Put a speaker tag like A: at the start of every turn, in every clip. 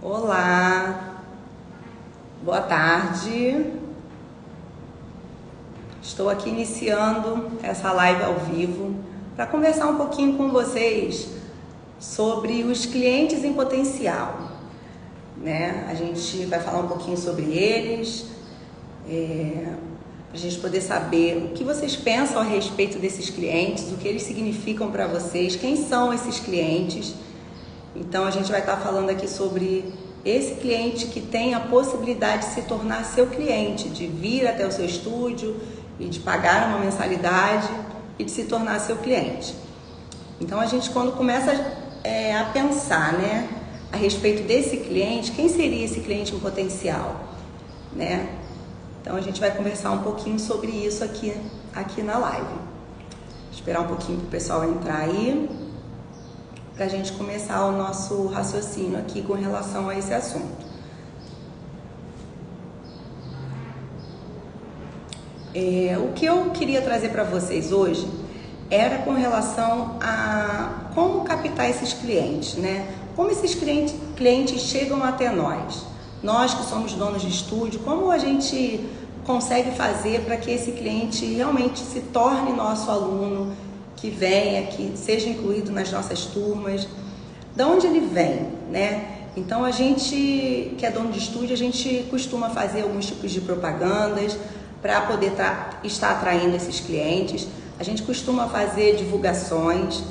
A: Olá, boa tarde. Estou aqui iniciando essa live ao vivo para conversar um pouquinho com vocês sobre os clientes em potencial, né? A gente vai falar um pouquinho sobre eles, para a gente poder saber o que vocês pensam a respeito desses clientes, o que eles significam para vocês, quem são esses clientes. Então a gente vai estar falando aqui sobre esse cliente que tem a possibilidade de se tornar seu cliente, de vir até o seu estúdio e de pagar uma mensalidade e de se tornar seu cliente. Então a gente, quando começa a pensar, né, a respeito desse cliente, quem seria esse cliente em potencial, né? Então a gente vai conversar um pouquinho sobre isso aqui na live. Vou esperar um pouquinho para o pessoal entrar aí, para a gente começar o nosso raciocínio aqui com relação a esse assunto. O que eu queria trazer para vocês hoje era com relação a como captar esses clientes, né? Como esses clientes chegam até nós. Nós que somos donos de estúdio, como a gente consegue fazer para que esse cliente realmente se torne nosso aluno, que venha, que seja incluído nas nossas turmas, de onde ele vem, né? Então a gente que é dono de estúdio, a gente costuma fazer alguns tipos de propagandas para poder estar atraindo esses clientes. A gente costuma fazer divulgações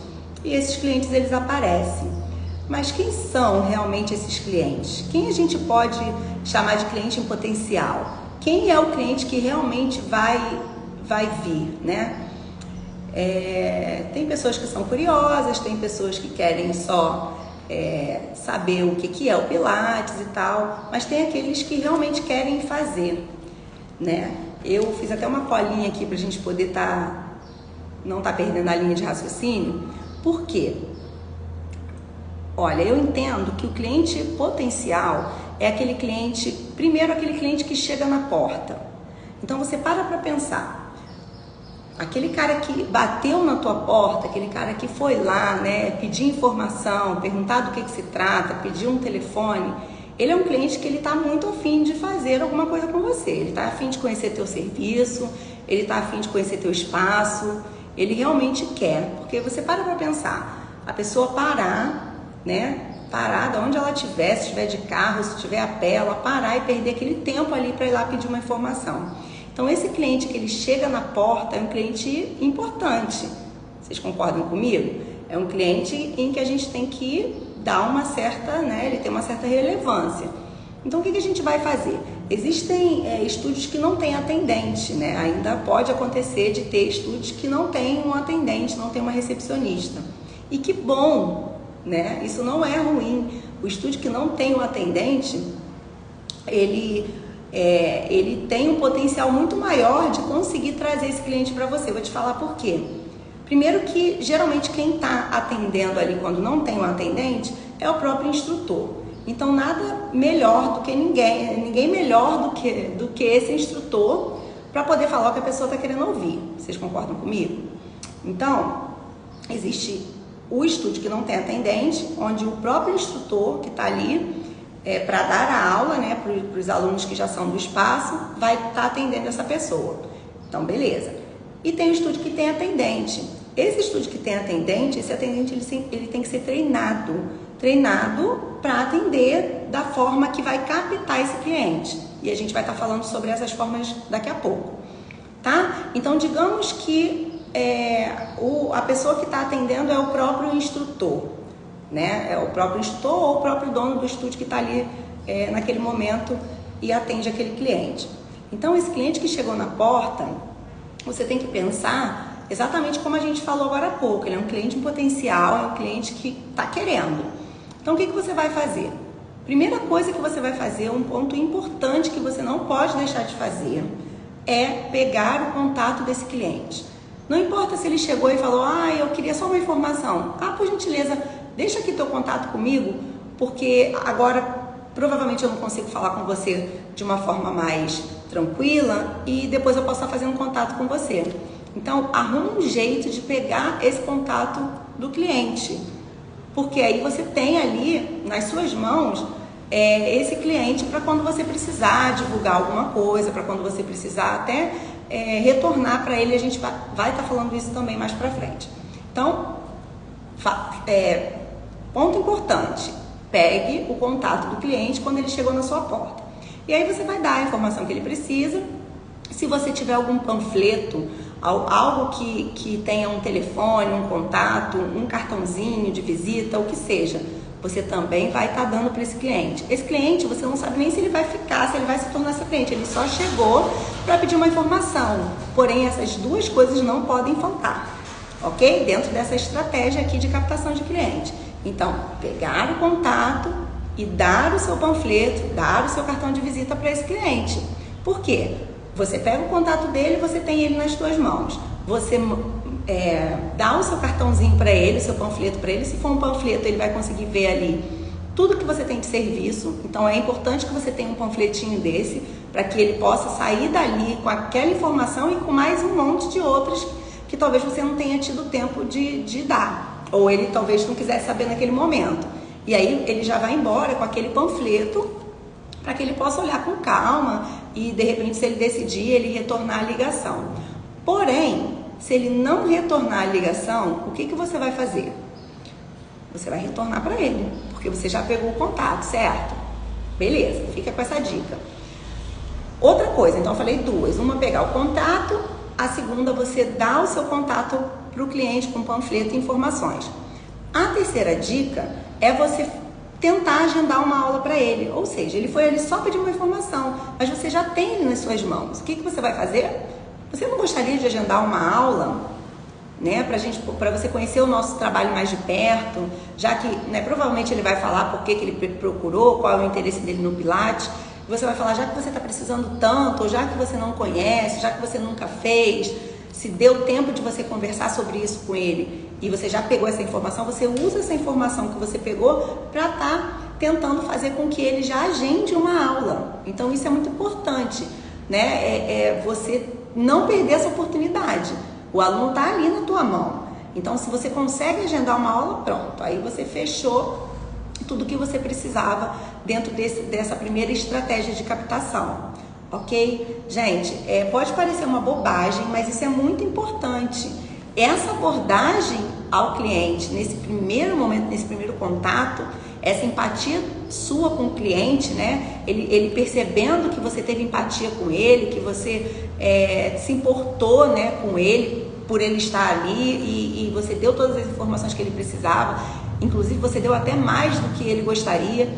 A: e esses clientes eles aparecem. Mas quem são realmente esses clientes? Quem a gente pode chamar de cliente em potencial? Quem é o cliente que realmente vai vir, né? Tem pessoas que são curiosas, tem pessoas que querem só saber o que é o Pilates e tal, mas tem aqueles que realmente querem fazer, né? Eu fiz até uma colinha aqui pra gente poder não tá perdendo a linha de raciocínio. Por quê? Olha, eu entendo que o cliente potencial é aquele cliente, primeiro aquele cliente que chega na porta. Então você para pensar. Aquele cara que bateu na tua porta, aquele cara que foi lá, né, pedir informação, perguntar do que se trata, pedir um telefone, ele é um cliente que ele está muito afim de fazer alguma coisa com você. Ele está afim de conhecer teu serviço, ele está afim de conhecer teu espaço, ele realmente quer. Porque você para pensar, a pessoa parar, né, parar de onde ela estiver, se estiver de carro, se estiver a pé, ela parar e perder aquele tempo ali para ir lá pedir uma informação. Então, esse cliente que ele chega na porta é um cliente importante. Vocês concordam comigo? É um cliente em que a gente tem que dar uma certa, né? Ele tem uma certa relevância. Então, o que a gente vai fazer? Existem estúdios que não têm atendente, né? Ainda pode acontecer de ter estúdios que não tem um atendente, não tem uma recepcionista. E que bom, né? Isso não é ruim. O estúdio que não tem um atendente, ele tem um potencial muito maior de conseguir trazer esse cliente para você. Eu vou te falar por quê. Primeiro que, geralmente, quem está atendendo ali quando não tem um atendente é o próprio instrutor. Então, nada melhor do que ninguém melhor do que esse instrutor para poder falar o que a pessoa está querendo ouvir. Vocês concordam comigo? Então, existe o estúdio que não tem atendente, onde o próprio instrutor que está ali para dar a aula, né, para os alunos que já são do espaço, vai estar atendendo essa pessoa. Então, beleza. E tem o estúdio que tem atendente. Esse estúdio que tem atendente, esse atendente ele tem que ser treinado para atender da forma que vai captar esse cliente. E a gente vai estar falando sobre essas formas daqui a pouco, tá? Então, digamos que a pessoa que está atendendo é o próprio instrutor, né? É o próprio instrutor ou o próprio dono do estúdio que está ali naquele momento e atende aquele cliente. Então, esse cliente que chegou na porta, você tem que pensar exatamente como a gente falou agora há pouco. Ele é um cliente em potencial, é um cliente que está querendo. Então, o que você vai fazer? Primeira coisa que você vai fazer, um ponto importante que você não pode deixar de fazer, é pegar o contato desse cliente. Não importa se ele chegou e falou, eu queria só uma informação. Por gentileza, deixa aqui teu contato comigo, porque agora provavelmente eu não consigo falar com você de uma forma mais tranquila e depois eu posso estar fazendo contato com você. Então, arruma um jeito de pegar esse contato do cliente, porque aí você tem ali nas suas mãos esse cliente para quando você precisar divulgar alguma coisa, para quando você precisar até retornar para ele. A gente vai estar falando isso também mais para frente. Então, ponto importante, pegue o contato do cliente quando ele chegou na sua porta. E aí você vai dar a informação que ele precisa. Se você tiver algum panfleto, algo que tenha um telefone, um contato, um cartãozinho de visita, o que seja, você também vai estar dando para esse cliente. Esse cliente, você não sabe nem se ele vai ficar, se ele vai se tornar seu cliente. Ele só chegou para pedir uma informação. Porém, essas duas coisas não podem faltar, ok? Dentro dessa estratégia aqui de captação de cliente. Então, pegar o contato e dar o seu panfleto, dar o seu cartão de visita para esse cliente. Por quê? Você pega o contato dele, você tem ele nas suas mãos. Você dá o seu cartãozinho para ele, o seu panfleto para ele. Se for um panfleto, ele vai conseguir ver ali tudo que você tem de serviço. Então é importante que você tenha um panfletinho desse para que ele possa sair dali com aquela informação e com mais um monte de outras que talvez você não tenha tido tempo de dar, ou ele talvez não quisesse saber naquele momento. E aí ele já vai embora com aquele panfleto para que ele possa olhar com calma e, de repente, se ele decidir, ele retornar a ligação. Porém, se ele não retornar a ligação, o que você vai fazer? Você vai retornar para ele, porque você já pegou o contato, certo? Beleza, fica com essa dica. Outra coisa, então eu falei duas. Uma, pegar o contato. A segunda, você dá o seu contato para o cliente com panfleto e informações. A terceira dica é você tentar agendar uma aula para ele, ou seja, ele foi ali só pedir uma informação, mas você já tem ele nas suas mãos. O que você vai fazer? Você não gostaria de agendar uma aula, né, para você conhecer o nosso trabalho mais de perto, já que, né, provavelmente ele vai falar por que ele procurou, qual é o interesse dele no Pilates. Você vai falar, já que você está precisando tanto, ou já que você não conhece, já que você nunca fez, se deu tempo de você conversar sobre isso com ele e você já pegou essa informação, você usa essa informação que você pegou para estar tentando fazer com que ele já agende uma aula. Então isso é muito importante, né? Você não perder essa oportunidade. O aluno está ali na tua mão. Então, se você consegue agendar uma aula, pronto. Aí você fechou tudo que você precisava dentro dessa primeira estratégia de captação. Ok? Gente, pode parecer uma bobagem, mas isso é muito importante. Essa abordagem ao cliente, nesse primeiro momento, nesse primeiro contato, essa empatia sua com o cliente, né? Ele percebendo que você teve empatia com ele, que você se importou, né, com ele, por ele estar ali e você deu todas as informações que ele precisava, inclusive você deu até mais do que ele gostaria.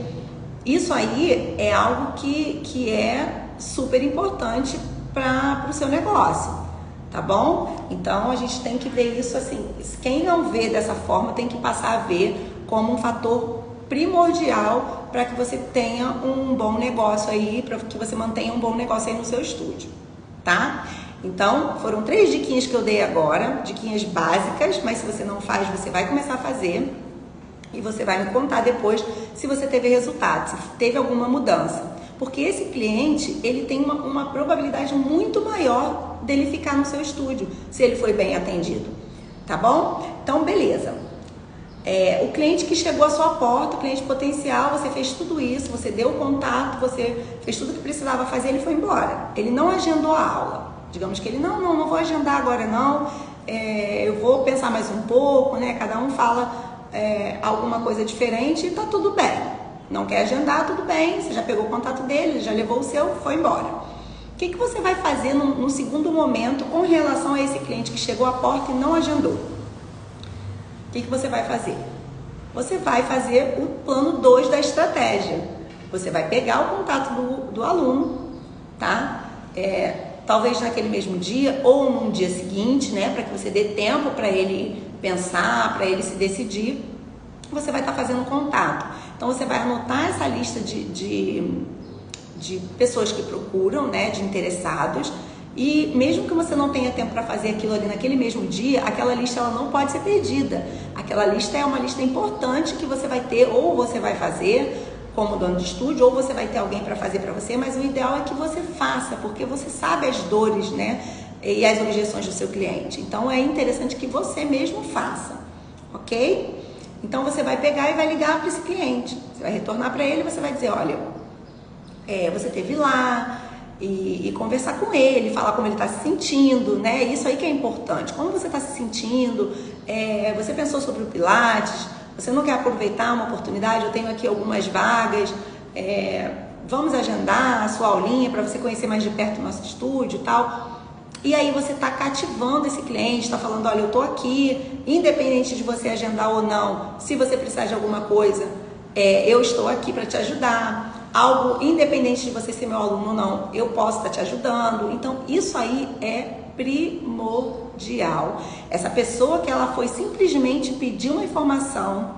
A: Isso aí é algo que é super importante para o seu negócio, tá bom? Então a gente tem que ver isso assim. Quem não vê dessa forma tem que passar a ver como um fator primordial para que você tenha um bom negócio aí, para que você mantenha um bom negócio aí no seu estúdio, tá? Então, foram 3 diquinhas que eu dei agora, diquinhas básicas, mas se você não faz, você vai começar a fazer e você vai me contar depois se você teve resultado, se teve alguma mudança. Porque esse cliente, ele tem uma probabilidade muito maior dele ficar no seu estúdio, se ele foi bem atendido, tá bom? Então, beleza. O cliente que chegou à sua porta, o cliente potencial, você fez tudo isso, você deu o contato, você fez tudo que precisava fazer, ele foi embora. Ele não agendou a aula. Digamos que ele, não vou agendar agora não, eu vou pensar mais um pouco, né? Cada um fala alguma coisa diferente e tá tudo bem. Não quer agendar, tudo bem, você já pegou o contato dele, já levou o seu, foi embora. O que você vai fazer no segundo momento com relação a esse cliente que chegou à porta e não agendou? O que você vai fazer? Você vai fazer o plano 2 da estratégia. Você vai pegar o contato do aluno, tá? Talvez naquele mesmo dia ou num dia seguinte, né? Para que você dê tempo para ele pensar, para ele se decidir. Você vai estar fazendo contato. Então você vai anotar essa lista de pessoas que procuram, né? De interessados. E mesmo que você não tenha tempo para fazer aquilo ali naquele mesmo dia, aquela lista ela não pode ser perdida. Aquela lista é uma lista importante que você vai ter, ou você vai fazer como dono de estúdio, ou você vai ter alguém para fazer para você, mas o ideal é que você faça, porque você sabe as dores, né, e as objeções do seu cliente. Então é interessante que você mesmo faça, ok? Então você vai pegar e vai ligar para esse cliente, você vai retornar para ele e você vai dizer, olha, você teve lá e conversar com ele, falar como ele está se sentindo, né? Isso aí que é importante. Como você está se sentindo? Você pensou sobre o Pilates? Você não quer aproveitar uma oportunidade? Eu tenho aqui algumas vagas. Vamos agendar a sua aulinha para você conhecer mais de perto o nosso estúdio e tal. E aí você está cativando esse cliente, está falando, olha, eu estou aqui, independente de você agendar ou não, se você precisar de alguma coisa, eu estou aqui para te ajudar. Algo, independente de você ser meu aluno ou não, eu posso estar te ajudando. Então, isso aí é primordial. Essa pessoa que ela foi simplesmente pedir uma informação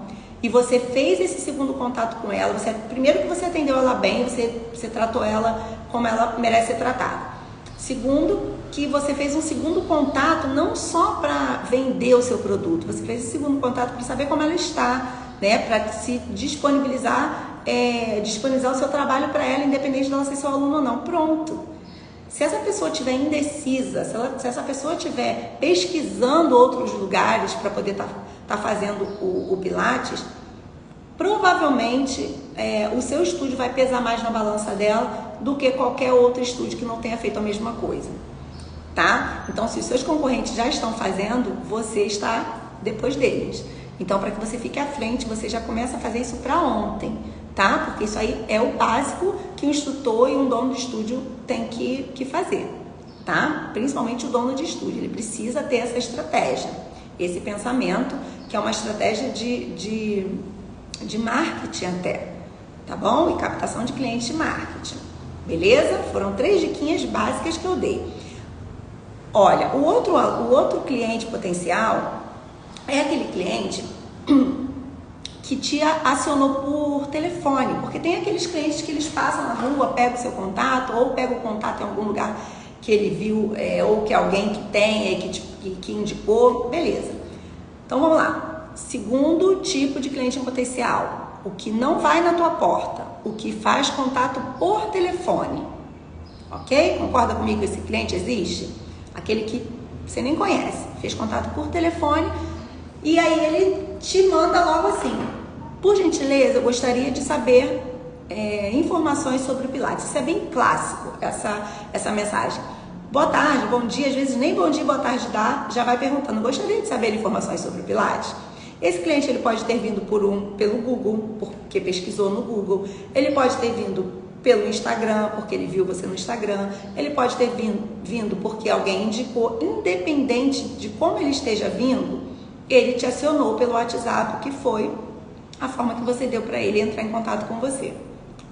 A: e você fez esse segundo contato com ela, primeiro que você atendeu ela bem, você tratou ela como ela merece ser tratada. Segundo, que você fez um segundo contato não só para vender o seu produto, você fez esse segundo contato para saber como ela está, né? Para se disponibilizar o seu trabalho para ela, independente de ela ser seu aluno ou não. Pronto. Se essa pessoa estiver indecisa, se essa pessoa estiver pesquisando outros lugares para poder tá fazendo o Pilates, provavelmente o seu estúdio vai pesar mais na balança dela do que qualquer outro estúdio que não tenha feito a mesma coisa, tá? Então, se os seus concorrentes já estão fazendo, você está depois deles. Então, para que você fique à frente, você já começa a fazer isso para ontem, tá? Porque isso aí é o básico que um instrutor e um dono de estúdio tem que fazer, tá? Principalmente o dono de estúdio, ele precisa ter essa estratégia, esse pensamento, que é uma estratégia de marketing até, tá bom? E captação de clientes de marketing, beleza? Foram 3 diquinhas básicas que eu dei. Olha, o outro cliente potencial é aquele cliente que te acionou por telefone, porque tem aqueles clientes que eles passam na rua, pegam o seu contato, ou pegam o contato em algum lugar que ele viu, ou que alguém que tem, que indicou, beleza. Então vamos lá. Segundo tipo de cliente em potencial, o que não vai na tua porta, o que faz contato por telefone, ok? Concorda comigo que esse cliente existe? Aquele que você nem conhece, fez contato por telefone e aí ele te manda logo assim, por gentileza, eu gostaria de saber informações sobre o Pilates. Isso é bem clássico, essa mensagem. Boa tarde, bom dia, às vezes nem bom dia, boa tarde dá, já vai perguntando, gostaria de saber informações sobre o Pilates? Esse cliente ele pode ter vindo pelo Google, porque pesquisou no Google, ele pode ter vindo pelo Instagram, porque ele viu você no Instagram, ele pode ter vindo porque alguém indicou, independente de como ele esteja vindo, ele te acionou pelo WhatsApp, que foi a forma que você deu para ele entrar em contato com você,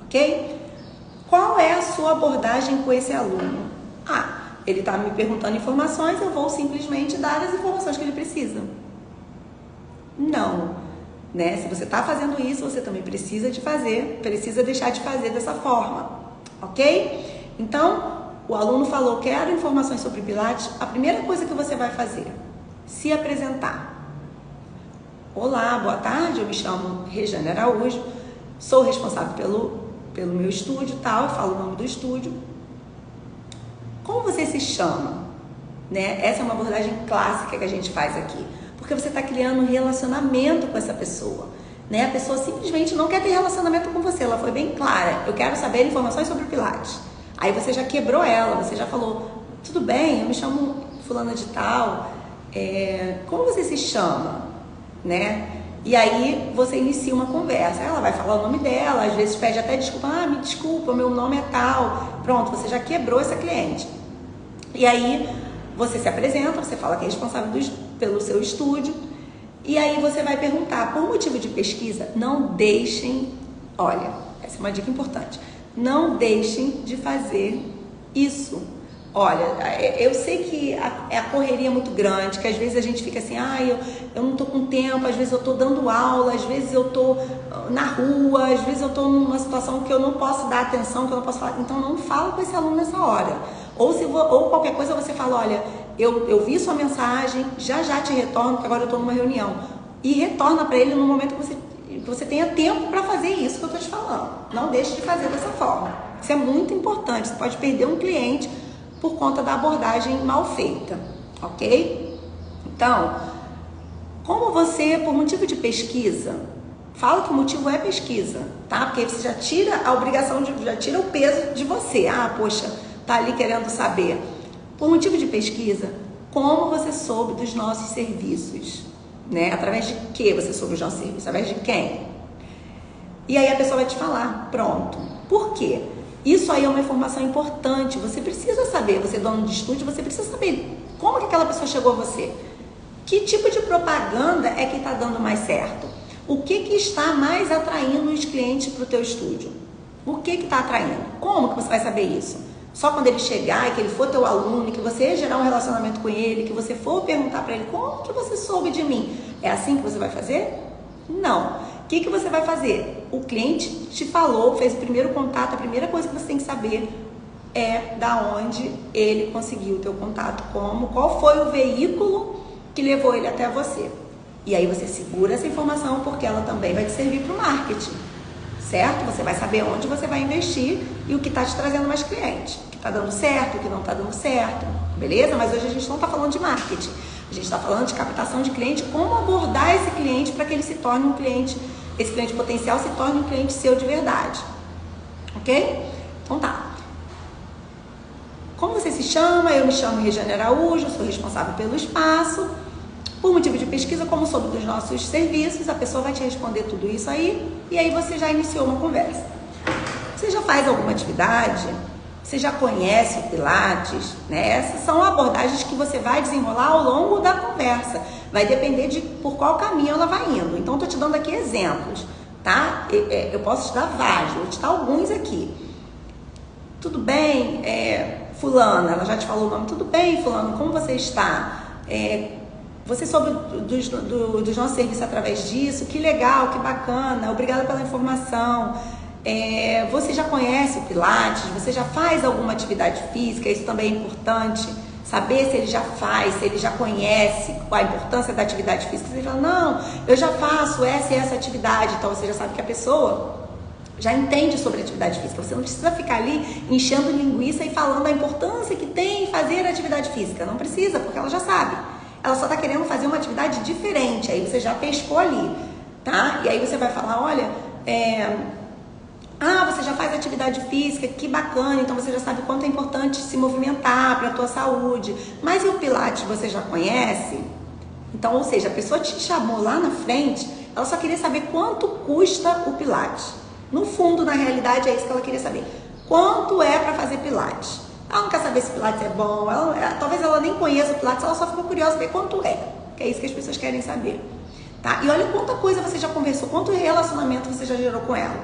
A: ok? Qual é a sua abordagem com esse aluno? Ele está me perguntando informações, eu vou simplesmente dar as informações que ele precisa. Não, né? Se você está fazendo isso, você também precisa deixar de fazer dessa forma, ok? Então, o aluno falou, quero informações sobre Pilates, a primeira coisa que você vai fazer, se apresentar. Olá, boa tarde, eu me chamo Regiane Araújo, sou responsável pelo meu estúdio e tal, eu falo o nome do estúdio. Como você se chama? Né? Essa é uma abordagem clássica que a gente faz aqui. Porque você está criando um relacionamento com essa pessoa, né? A pessoa simplesmente não quer ter relacionamento com você, ela foi bem clara, eu quero saber informações sobre o Pilates. Aí você já quebrou ela, você já falou, tudo bem, eu me chamo fulana de tal, como você se chama, né? E aí você inicia uma conversa, ela vai falar o nome dela, às vezes pede até desculpa, me desculpa, meu nome é tal, pronto, você já quebrou essa cliente. E aí você se apresenta, você fala que é responsável pelo seu estúdio, e aí você vai perguntar, por motivo de pesquisa, não deixem, olha, essa é uma dica importante, não deixem de fazer isso. Olha, eu sei que a correria é muito grande, que às vezes a gente fica assim, eu não tô com tempo, às vezes eu tô dando aula, às vezes eu tô na rua, às vezes eu tô numa situação que eu não posso dar atenção, que eu não posso falar, então não fala com esse aluno nessa hora. Ou qualquer coisa você fala, olha, eu vi sua mensagem, já te retorno, porque agora eu estou numa reunião. E retorna para ele no momento que você tenha tempo para fazer isso que eu estou te falando. Não deixe de fazer dessa forma. Isso é muito importante. Você pode perder um cliente por conta da abordagem mal feita, ok? Então, Como você, por motivo de pesquisa, fala que o motivo é pesquisa, tá? Porque você já tira a obrigação, já tira o peso de você. Ah, poxa, tá ali querendo saber. Por motivo de pesquisa, como você soube dos nossos serviços, né? Através de que você soube dos nossos serviços? Através de quem? E aí a pessoa vai te falar, pronto. Por quê? Isso aí é uma informação importante, você precisa saber, você é dono de estúdio, você precisa saber como que aquela pessoa chegou a você. Que tipo de propaganda é que está dando mais certo? O que está mais atraindo os clientes para o teu estúdio? O que está atraindo? Como que você vai saber isso? Só quando ele chegar e que ele for teu aluno, que você gerar um relacionamento com ele, que você for perguntar para ele, como que você soube de mim? É assim que você vai fazer? Não. O que você vai fazer? O cliente te falou, fez o primeiro contato, a primeira coisa que você tem que saber é da onde ele conseguiu o teu contato, qual foi o veículo que levou ele até você. E aí você segura essa informação porque ela também vai te servir para o marketing, certo? Você vai saber onde você vai investir e o que está te trazendo mais clientes, o que está dando certo, o que não está dando certo, beleza? Mas hoje a gente não está falando de marketing, a gente está falando de captação de cliente, como abordar esse cliente para que ele se torne um cliente, esse cliente potencial se torne um cliente seu de verdade, ok? Então tá. Como você se chama? Eu me chamo Regiane Araújo, sou responsável pelo espaço. Por motivo de pesquisa, como soube dos nossos serviços, a pessoa vai te responder tudo isso aí, e aí você já iniciou uma conversa. Você já faz alguma atividade? Você já conhece o Pilates? Né? Essas são abordagens que você vai desenrolar ao longo da conversa. Vai depender de por qual caminho ela vai indo. Então, estou te dando aqui exemplos, tá? Eu posso te dar vários, vou te dar alguns aqui. Tudo bem, fulana, ela já te falou o nome. Tudo bem, fulano, como você está? Você soube dos nossos serviços através disso? Que legal, que bacana, obrigada pela informação. Você já conhece o Pilates? Você já faz alguma atividade física? Isso também é importante. Saber se ele já faz, se ele já conhece a importância da atividade física. Você fala, não, eu já faço essa e essa atividade. Então você já sabe que a pessoa já entende sobre atividade física. Você não precisa ficar ali enchendo linguiça e falando a importância que tem fazer atividade física. Não precisa, porque ela já sabe. Ela só está querendo fazer uma atividade diferente. Aí você já pescou ali, tá? E aí você vai falar, olha, você já faz atividade física, que bacana, então você já sabe o quanto é importante se movimentar para a tua saúde. Mas e o Pilates você já conhece? Então, ou seja, a pessoa te chamou lá na frente, ela só queria saber quanto custa o Pilates. No fundo, na realidade, é isso que ela queria saber. Quanto é para fazer Pilates? Ela não quer saber se Pilates é bom, talvez ela nem conheça o Pilates, ela só ficou curiosa saber quanto é. Que é isso que as pessoas querem saber. Tá? E olha quanta coisa você já conversou, quanto relacionamento você já gerou com ela.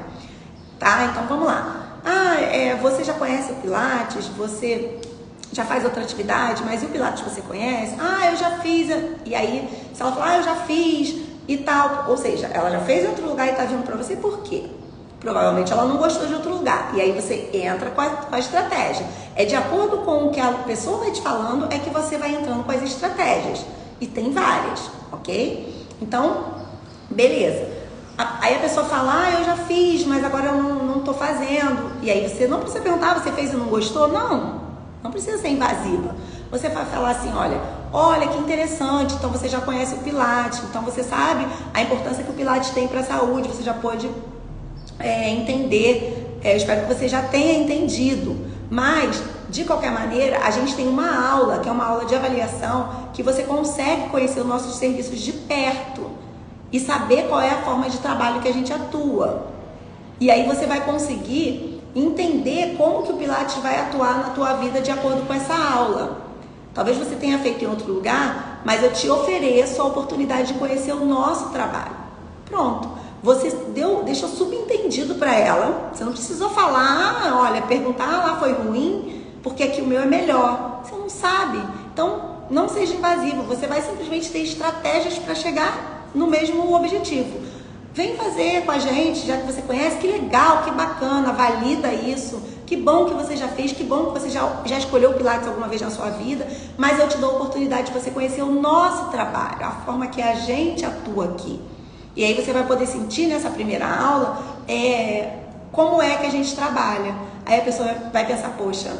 A: Tá? Então vamos lá. Você já conhece o Pilates? Você já faz outra atividade? Mas e o Pilates você conhece? Eu já fiz. E aí, se ela falar, eu já fiz e tal. Ou seja, ela já fez em outro lugar e tá vindo pra você, por quê? Provavelmente ela não gostou de outro lugar. E aí você entra com a estratégia. É de acordo com o que a pessoa vai te falando, é que você vai entrando com as estratégias. E tem várias, ok? Então, beleza. Aí a pessoa fala, eu já fiz, mas agora eu não tô fazendo. E aí você não precisa perguntar, você fez e não gostou? Não precisa ser invasiva. Você vai falar assim, olha que interessante, então você já conhece o Pilates, então você sabe a importância que o Pilates tem para a saúde, você já pode entender, espero que você já tenha entendido. Mas, de qualquer maneira, a gente tem uma aula, que é uma aula de avaliação, que você consegue conhecer os nossos serviços de perto e saber qual é a forma de trabalho que a gente atua. E aí você vai conseguir entender como que o Pilates vai atuar na tua vida de acordo com essa aula. Talvez você tenha feito em outro lugar, mas eu te ofereço a oportunidade de conhecer o nosso trabalho. Pronto. Você deixou subentendido para ela. Você não precisou falar, perguntar, lá foi ruim, porque aqui o meu é melhor. Você não sabe. Então, não seja invasivo. Você vai simplesmente ter estratégias para chegar no mesmo objetivo. Vem fazer com a gente, já que você conhece, que legal, que bacana, valida isso. Que bom que você já fez, que bom que você já escolheu o Pilates alguma vez na sua vida, mas eu te dou a oportunidade de você conhecer o nosso trabalho, a forma que a gente atua aqui. E aí você vai poder sentir nessa primeira aula como é que a gente trabalha. Aí a pessoa vai pensar, poxa,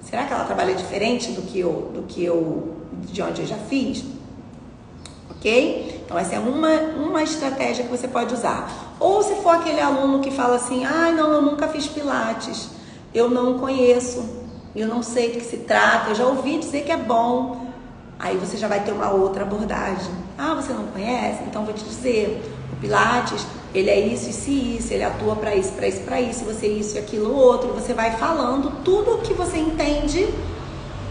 A: será que ela trabalha diferente de onde eu já fiz? ok? Então essa é uma estratégia que você pode usar. Ou se for aquele aluno que fala assim, não, eu nunca fiz Pilates, eu não conheço, eu não sei do que se trata, eu já ouvi dizer que é bom. Aí você já vai ter uma outra abordagem. Você não conhece? Então vou te dizer, o Pilates, ele é isso, isso, ele atua para isso, para isso, para isso, você isso, aquilo, outro. Você vai falando tudo o que você entende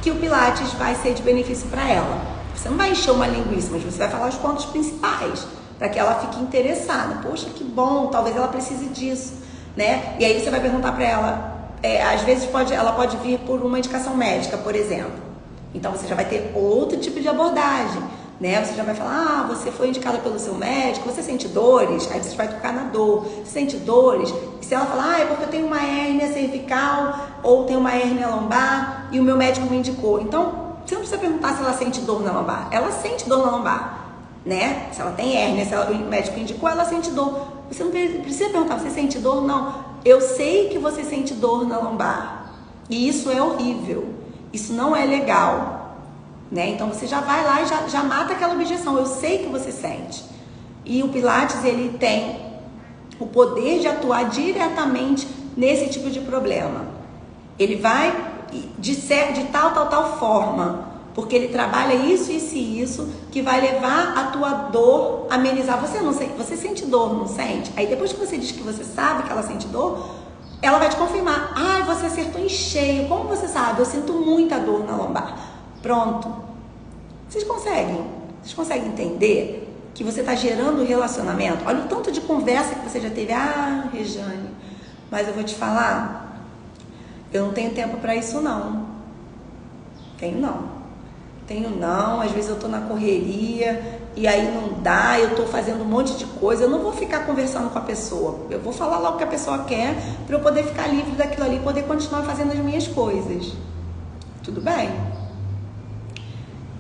A: que o Pilates vai ser de benefício para ela. Você não vai encher uma linguiça, mas você vai falar os pontos principais, para que ela fique interessada. Poxa, que bom, talvez ela precise disso, né? E aí você vai perguntar para ela, às vezes ela pode vir por uma indicação médica, por exemplo. Então você já vai ter outro tipo de abordagem, né? Você já vai falar, você foi indicada pelo seu médico, você sente dores? Aí você vai tocar na dor. Você sente dores? E se ela falar, é porque eu tenho uma hérnia cervical ou tenho uma hérnia lombar e o meu médico me indicou. Então, você não precisa perguntar se ela sente dor na lombar. Ela sente dor na lombar, né? Se ela tem hérnia, se o médico indicou, ela sente dor. Você não precisa perguntar, você sente dor? Não. Eu sei que você sente dor na lombar. E isso é horrível. Isso não é legal, né? Então você já vai lá e já mata aquela objeção. Eu sei que você sente. E o Pilates, ele tem o poder de atuar diretamente nesse tipo de problema. Ele vai de tal forma, porque ele trabalha isso, isso e isso, que vai levar a tua dor a amenizar. Você sente dor, não sente? Aí depois que você diz que você sabe que ela sente dor, ela vai te confirmar. Você acertou em cheio. Como você sabe? Eu sinto muita dor na lombar. Pronto. Vocês conseguem entender que você está gerando relacionamento? Olha o tanto de conversa que você já teve. Rejane, mas eu vou te falar, eu não tenho tempo para isso não. Tenho não. Às vezes eu tô na correria e aí não dá, eu tô fazendo um monte de coisa, eu não vou ficar conversando com a pessoa, eu vou falar logo o que a pessoa quer para eu poder ficar livre daquilo ali e poder continuar fazendo as minhas coisas. Tudo bem?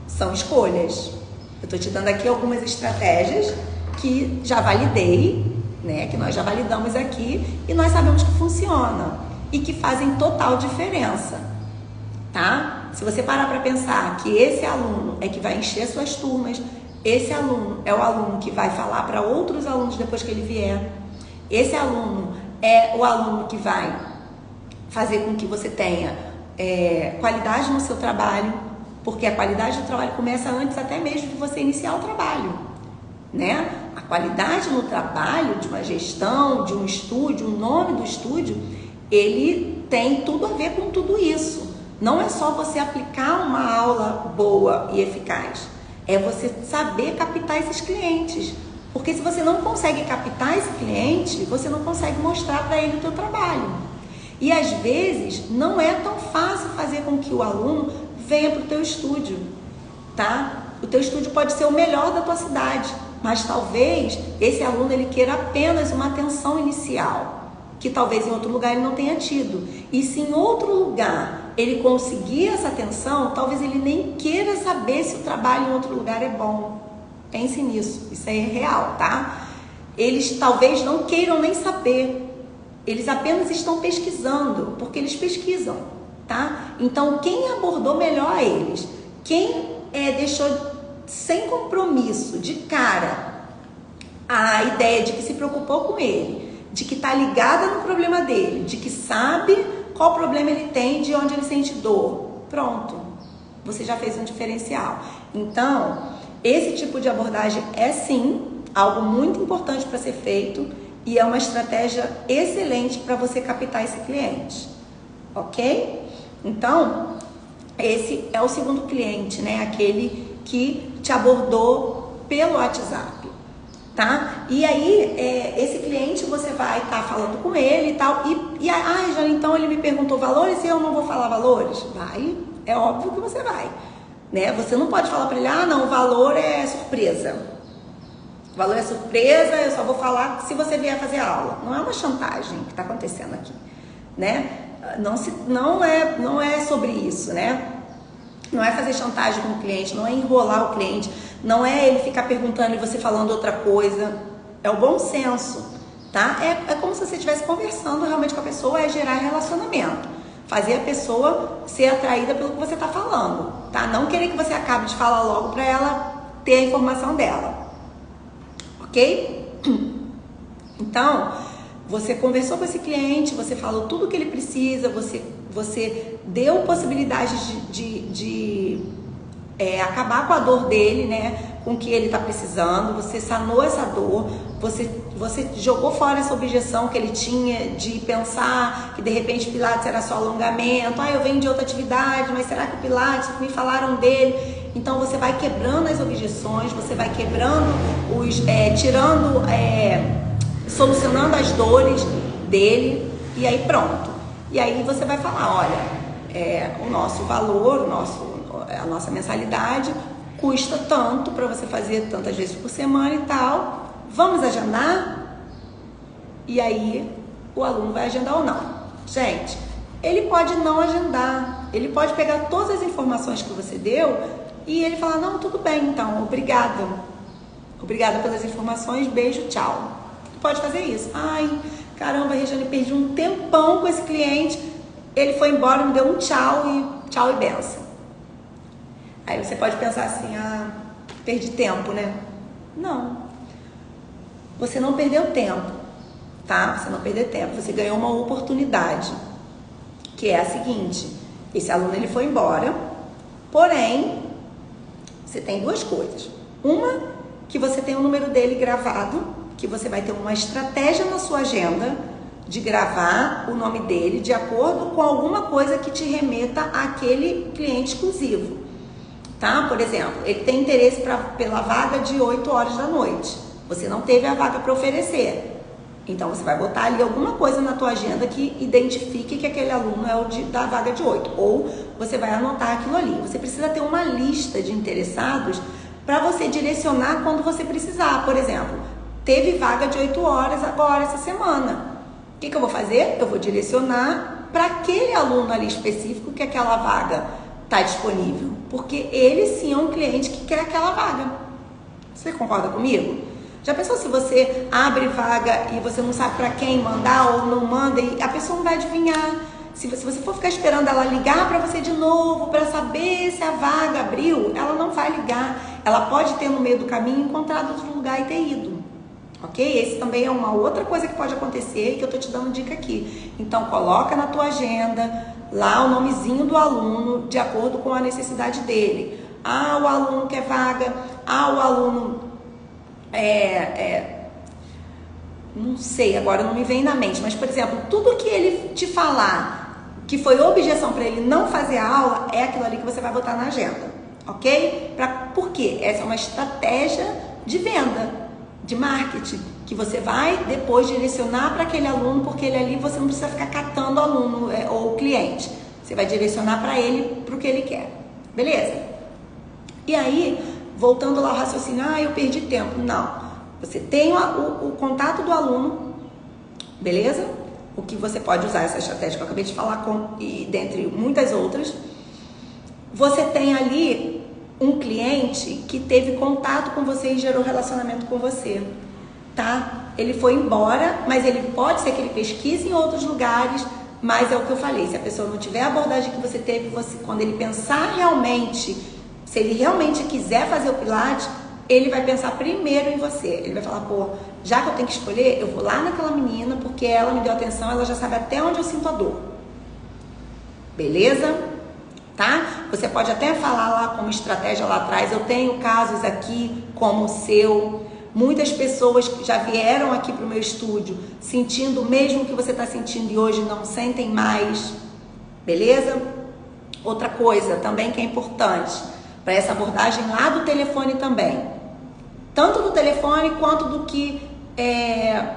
A: São escolhas. Eu tô te dando aqui algumas estratégias que já validei, né? Que nós já validamos aqui e nós sabemos que funciona e que fazem total diferença, tá? Se você parar para pensar que esse aluno é que vai encher suas turmas, esse aluno é o aluno que vai falar para outros alunos depois que ele vier, esse aluno é o aluno que vai fazer com que você tenha qualidade no seu trabalho, porque a qualidade do trabalho começa antes até mesmo de você iniciar o trabalho, né? A qualidade no trabalho, de uma gestão, de um estúdio, o nome do estúdio, ele tem tudo a ver com tudo isso. Não é só você aplicar uma aula boa e eficaz, é você saber captar esses clientes. Porque se você não consegue captar esse cliente, você não consegue mostrar para ele o teu trabalho. E às vezes não é tão fácil fazer com que o aluno venha para o teu estúdio, tá? O teu estúdio pode ser o melhor da tua cidade, mas talvez esse aluno ele queira apenas uma atenção inicial, que talvez em outro lugar ele não tenha tido. E se em outro lugar ele conseguir essa atenção, talvez ele nem queira saber se o trabalho em outro lugar é bom. Pense nisso, isso é real, tá? Eles talvez não queiram nem saber, eles apenas estão pesquisando, porque eles pesquisam, tá? Então, quem abordou melhor eles, quem deixou sem compromisso, de cara, a ideia de que se preocupou com ele, de que tá ligada no problema dele, de que sabe qual problema ele tem, de onde ele sente dor, pronto, você já fez um diferencial. Então, esse tipo de abordagem é sim algo muito importante para ser feito e é uma estratégia excelente para você captar esse cliente, ok? Então, esse é o segundo cliente, né? Aquele que te abordou pelo WhatsApp, tá? E aí, esse cliente você vai estar falando com ele e tal, já então ele me perguntou valores e eu não vou falar valores? Vai, é óbvio que você vai. Né? Você não pode falar para ele, não, o valor é surpresa. O valor é surpresa, eu só vou falar se você vier fazer aula. Não é uma chantagem que está acontecendo aqui, né? Não é sobre isso, né? Não é fazer chantagem com o cliente, não é enrolar o cliente, não é ele ficar perguntando e você falando outra coisa. É o bom senso, tá? É como se você estivesse conversando realmente com a pessoa, é gerar relacionamento. Fazer a pessoa ser atraída pelo que você está falando, tá? Não querer que você acabe de falar logo para ela ter a informação dela, ok? Então, você conversou com esse cliente, você falou tudo o que ele precisa, você deu possibilidade de acabar com a dor dele, né? Com o que ele está precisando, você sanou essa dor, você jogou fora essa objeção que ele tinha de pensar que de repente Pilates era só alongamento, eu venho de outra atividade, mas será que o Pilates, me falaram dele? Então você vai quebrando as objeções, você vai quebrando solucionando as dores dele, e aí pronto. E aí você vai falar, olha, o nosso valor, a nossa mensalidade custa tanto para você fazer tantas vezes por semana e tal. Vamos agendar? E aí o aluno vai agendar ou não. Gente, ele pode não agendar, ele pode pegar todas as informações que você deu e ele falar, não, tudo bem, então, obrigada pelas informações, beijo, tchau. Pode fazer isso. Ai, caramba, Regiane, perdi um tempão com esse cliente, ele foi embora, me deu um tchau e benção. Aí você pode pensar assim, perdi tempo, né? Não. Você não perdeu tempo, tá? Você não perdeu tempo, você ganhou uma oportunidade, que é a seguinte, esse aluno ele foi embora, porém, você tem duas coisas. Uma, que você tem o número dele gravado, que você vai ter uma estratégia na sua agenda de gravar o nome dele de acordo com alguma coisa que te remeta àquele cliente exclusivo. Tá? Por exemplo, ele tem interesse pela vaga de 8 horas da noite. Você não teve a vaga para oferecer. Então, você vai botar ali alguma coisa na tua agenda que identifique que aquele aluno é da vaga de 8. Ou você vai anotar aquilo ali. Você precisa ter uma lista de interessados para você direcionar quando você precisar. Por exemplo, teve vaga de 8 horas agora, essa semana. O que eu vou fazer? Eu vou direcionar para aquele aluno ali específico que aquela vaga está disponível, porque ele sim é um cliente que quer aquela vaga. Você concorda comigo? Já pensou se você abre vaga e você não sabe para quem mandar ou não manda e a pessoa não vai adivinhar? Se você for ficar esperando ela ligar para você de novo para saber se a vaga abriu, ela não vai ligar. Ela pode ter no meio do caminho encontrado outro lugar e ter ido. Ok? Esse também é uma outra coisa que pode acontecer e que eu tô te dando dica aqui. Então coloca na tua agenda lá o nomezinho do aluno de acordo com a necessidade dele. O aluno quer vaga. O aluno não sei, agora não me vem na mente, mas por exemplo, tudo que ele te falar que foi objeção para ele não fazer a aula, é aquilo ali que você vai botar na agenda, ok? Por quê? Essa é uma estratégia de venda, de marketing, que você vai depois direcionar para aquele aluno, porque ele ali você não precisa ficar catando o aluno ou o cliente. Você vai direcionar para ele, para o que ele quer. Beleza? E aí, voltando lá ao raciocínio, eu perdi tempo. Não. Você tem o contato do aluno, beleza? O que você pode usar essa estratégia que eu acabei de falar, e dentre muitas outras. Você tem ali um cliente que teve contato com você e gerou relacionamento com você, tá? Ele foi embora, mas ele pode ser que ele pesquise em outros lugares, mas é o que eu falei, se a pessoa não tiver a abordagem que você teve, quando ele pensar realmente, se ele realmente quiser fazer o Pilates, ele vai pensar primeiro em você. Ele vai falar, já que eu tenho que escolher, eu vou lá naquela menina, porque ela me deu atenção, ela já sabe até onde eu sinto a dor. Beleza? Tá? Você pode até falar lá como estratégia lá atrás, eu tenho casos aqui como o seu. Muitas pessoas que já vieram aqui para o meu estúdio sentindo o mesmo que você está sentindo e hoje não sentem mais. Beleza? Outra coisa também que é importante para essa abordagem lá do telefone também. Tanto do telefone quanto do que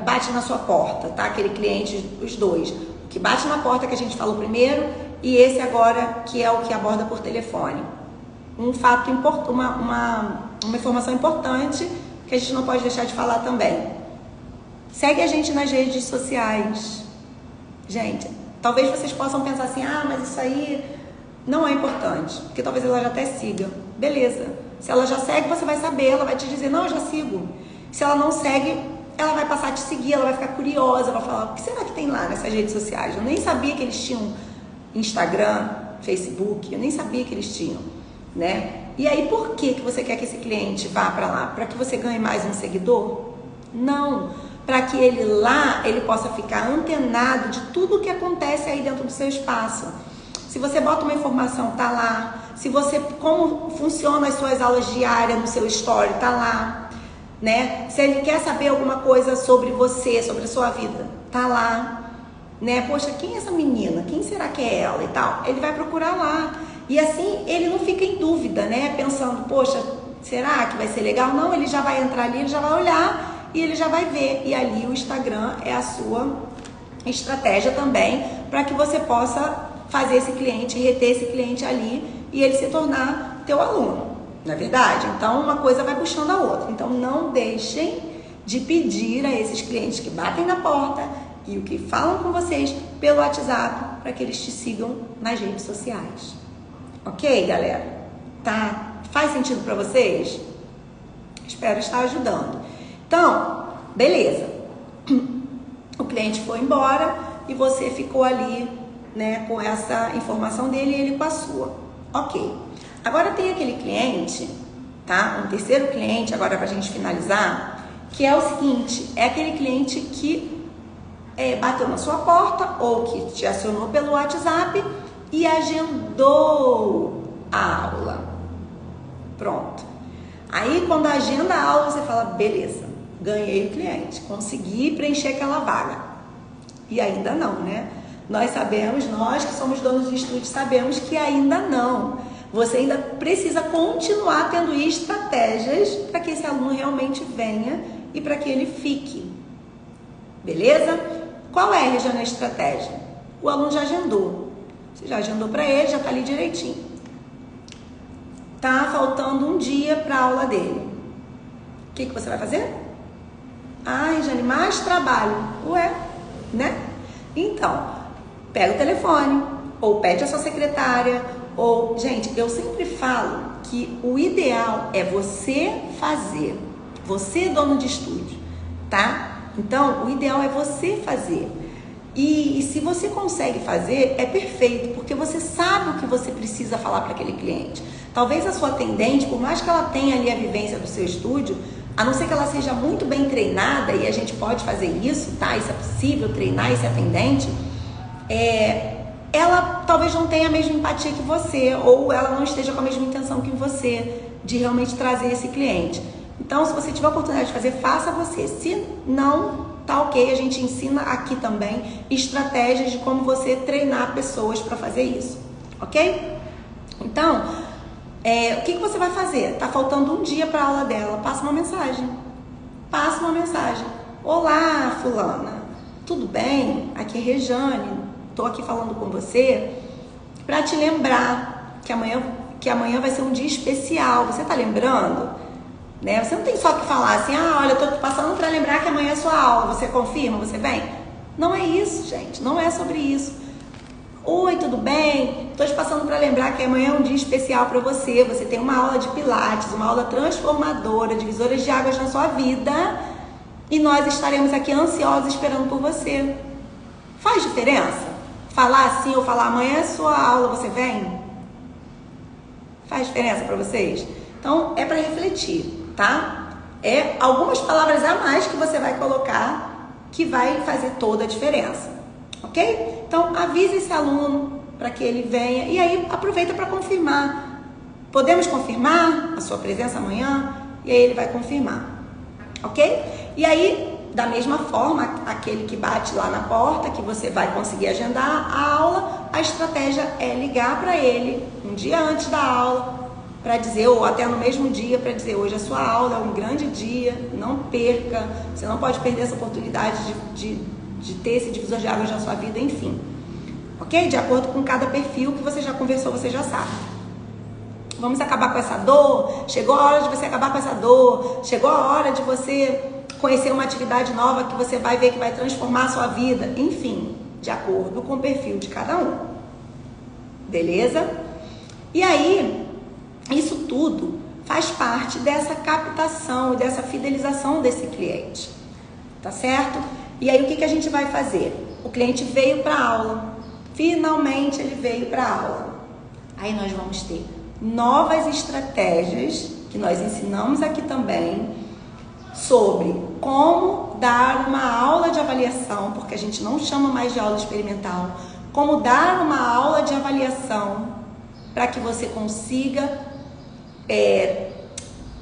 A: bate na sua porta, tá? Aquele cliente, os dois. O que bate na porta que a gente falou primeiro e esse agora que é o que aborda por telefone. Um fato importante, uma informação importante que a gente não pode deixar de falar também. Segue a gente nas redes sociais. Gente, talvez vocês possam pensar assim, mas isso aí não é importante, porque talvez ela já até siga. Beleza. Se ela já segue, você vai saber, ela vai te dizer, não, eu já sigo. Se ela não segue, ela vai passar a te seguir, ela vai ficar curiosa, vai falar, o que será que tem lá nessas redes sociais? Eu nem sabia que eles tinham Instagram, Facebook, eu nem sabia que eles tinham, né? E aí, por que você quer que esse cliente vá para lá? Para que você ganhe mais um seguidor? Não. Para que ele possa ficar antenado de tudo que acontece aí dentro do seu espaço. Se você bota uma informação, tá lá. Se você, como funcionam as suas aulas diárias no seu story, tá lá. Né? Se ele quer saber alguma coisa sobre você, sobre a sua vida, tá lá. Né? Poxa, quem é essa menina? Quem será que é ela e tal? Ele vai procurar lá. E assim ele não fica em dúvida, né? Pensando, poxa, será que vai ser legal? Não, ele já vai entrar ali, ele já vai olhar e ele já vai ver. E ali o Instagram é a sua estratégia também para que você possa fazer esse cliente, reter esse cliente ali e ele se tornar teu aluno, não é verdade? Então uma coisa vai puxando a outra. Então não deixem de pedir a esses clientes que batem na porta e o que falam com vocês pelo WhatsApp para que eles te sigam nas redes sociais. Ok, galera? Tá? Faz sentido para vocês? Espero estar ajudando. Então, beleza. O cliente foi embora e você ficou ali, né, com essa informação dele e ele com a sua. Ok. Agora tem aquele cliente, tá? Um terceiro cliente, agora pra gente finalizar, que é o seguinte, é aquele cliente que bateu na sua porta ou que te acionou pelo WhatsApp e agendou a aula. Pronto. Aí quando agenda a aula, você fala, beleza, ganhei o cliente, consegui preencher aquela vaga. E ainda não, né? Nós sabemos, nós que somos donos de estúdio, sabemos que ainda não. Você ainda precisa continuar tendo estratégias para que esse aluno realmente venha e para que ele fique. Beleza? Qual é, Regiane, a estratégia? O aluno já agendou. Você já agendou para ele, já está ali direitinho. Tá faltando um dia para a aula dele. O que você vai fazer? Ai, Jane, mais trabalho. Ué, né? Então, pega o telefone, ou pede a sua secretária, ou... Gente, eu sempre falo que o ideal é você fazer. Você, dono de estúdio, tá? Então, o ideal é você fazer. E se você consegue fazer, é perfeito, porque você sabe o que você precisa falar para aquele cliente. Talvez a sua atendente, por mais que ela tenha ali a vivência do seu estúdio, a não ser que ela seja muito bem treinada, e a gente pode fazer isso, tá? Isso é possível, treinar esse atendente, ela talvez não tenha a mesma empatia que você, ou ela não esteja com a mesma intenção que você, de realmente trazer esse cliente. Então, se você tiver a oportunidade de fazer, faça você. Se não, tá ok, a gente ensina aqui também estratégias de como você treinar pessoas para fazer isso, ok? Então, o que você vai fazer? Tá faltando um dia para a aula dela, passa uma mensagem. Passa uma mensagem. Olá, fulana, tudo bem? Aqui é Regiane, tô aqui falando com você para te lembrar que amanhã vai ser um dia especial. Você tá lembrando? Né? Você não tem só que falar assim, olha, eu tô passando para lembrar que amanhã é sua aula, você confirma, você vem? Não é isso, gente, não é sobre isso. Oi, tudo bem? Tô te passando para lembrar que amanhã é um dia especial para você, você tem uma aula de pilates, uma aula transformadora, divisoras de águas na sua vida, e nós estaremos aqui ansiosos esperando por você. Faz diferença? Falar assim ou falar amanhã é sua aula, você vem? Faz diferença para vocês? Então, é para refletir. Tá? Algumas palavras a mais que você vai colocar que vai fazer toda a diferença, ok? Então, avise esse aluno para que ele venha e aí aproveita para confirmar. Podemos confirmar a sua presença amanhã? E aí ele vai confirmar, ok? E aí, da mesma forma, aquele que bate lá na porta, que você vai conseguir agendar a aula, a estratégia é ligar para ele um dia antes da aula, para dizer, ou até no mesmo dia, para dizer, hoje a sua aula é um grande dia, não perca, você não pode perder essa oportunidade de ter esse divisor de águas na sua vida, enfim. Ok? De acordo com cada perfil que você já conversou, você já sabe. Vamos acabar com essa dor? Chegou a hora de você acabar com essa dor, chegou a hora de você conhecer uma atividade nova que você vai ver que vai transformar a sua vida, enfim, de acordo com o perfil de cada um. Beleza? E aí... isso tudo faz parte dessa captação e dessa fidelização desse cliente, tá certo? E aí o que a gente vai fazer? O cliente veio para a aula, finalmente ele veio para a aula. Aí nós vamos ter novas estratégias que nós ensinamos aqui também sobre como dar uma aula de avaliação, porque a gente não chama mais de aula experimental, como dar uma aula de avaliação para que você consiga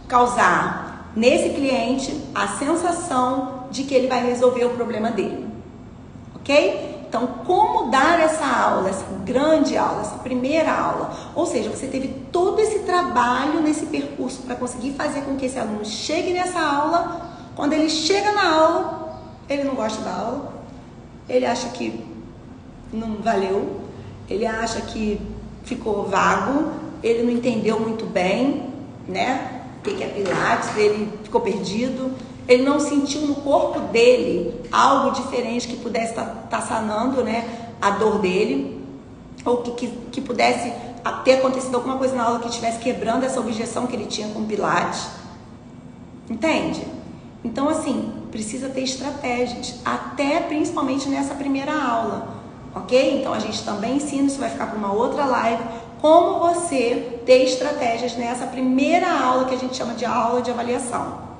A: causar nesse cliente a sensação de que ele vai resolver o problema dele, ok? Então, como dar essa aula, essa grande aula, essa primeira aula? Ou seja, você teve todo esse trabalho nesse percurso para conseguir fazer com que esse aluno chegue nessa aula. Quando ele chega na aula, ele não gosta da aula, ele acha que não valeu, ele acha que ficou vago, ele não entendeu muito bem, né? O que é Pilates, ele ficou perdido. Ele não sentiu no corpo dele algo diferente que pudesse estar sanando, né, a dor dele, ou que pudesse ter acontecido alguma coisa na aula que estivesse quebrando essa objeção que ele tinha com o Pilates. Entende? Então, assim, precisa ter estratégias, até principalmente nessa primeira aula, ok? Então, a gente também ensina, isso vai ficar para uma outra live, como você ter estratégias nessa primeira aula que a gente chama de aula de avaliação.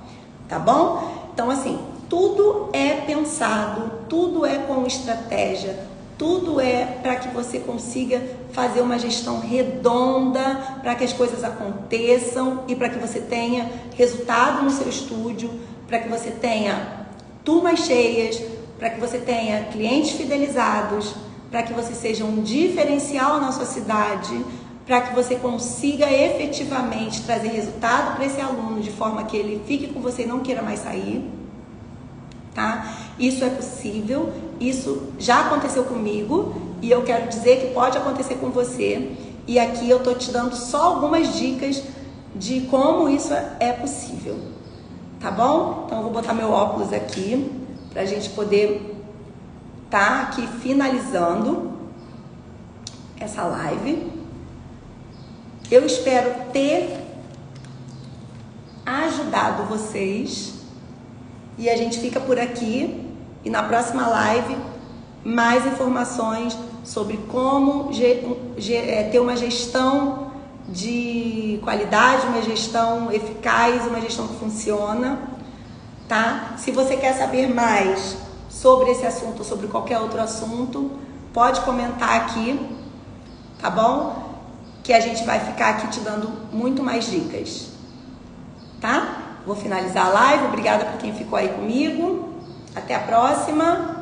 A: Tá bom? Então, assim, tudo é pensado, tudo é com estratégia, tudo é para que você consiga fazer uma gestão redonda, para que as coisas aconteçam e para que você tenha resultado no seu estúdio, para que você tenha turmas cheias, para que você tenha clientes fidelizados, para que você seja um diferencial na sua cidade, para que você consiga efetivamente trazer resultado para esse aluno de forma que ele fique com você e não queira mais sair, tá? Isso é possível, isso já aconteceu comigo e eu quero dizer que pode acontecer com você. E aqui eu tô te dando só algumas dicas de como isso é possível, tá bom? Então eu vou botar meu óculos aqui pra gente poder tá aqui finalizando essa live. Eu espero ter ajudado vocês e a gente fica por aqui e na próxima live mais informações sobre como ter uma gestão de qualidade, uma gestão eficaz, uma gestão que funciona, tá? Se você quer saber mais sobre esse assunto ou sobre qualquer outro assunto, pode comentar aqui, tá bom? Que a gente vai ficar aqui te dando muito mais dicas, tá? Vou finalizar a live, obrigada por quem ficou aí comigo, até a próxima.